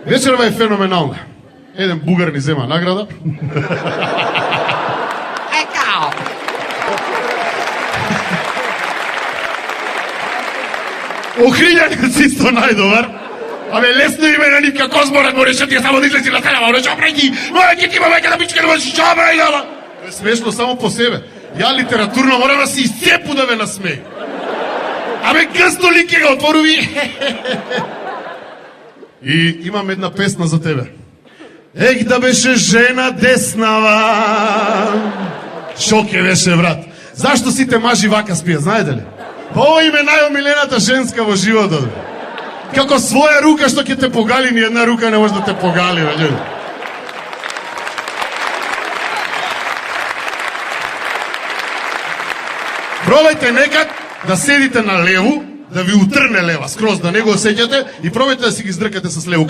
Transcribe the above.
Вечерва е феноменална. Еден бугар ни зема награда. Екао! Охрилјанец исто најдобар. Абе, лесно име на Нивка Козморак го решат, ја само да излези на сцена, може опреки, моја ќе ти мајка да бичка, да можеш чабра и дала. Е смешно само по себе. Ја литературно морам да се изцепу да ве насмеј. Абе, гъсто ли ке го отворуви? И имам една песна за тебе. Ех да беше жена деснава. Шо ке беше, брат? Зашто сите мажи вака спијат, знаете ли? Ова им е најомилената женска во животот. Како своја рука што ќе те погали, ни една рука не може да те погали, бе, људи. Пробајте некад да седите на леву, да ви утрне лева, скроз да не го осеќате и пробајте да си ги здркате с леву.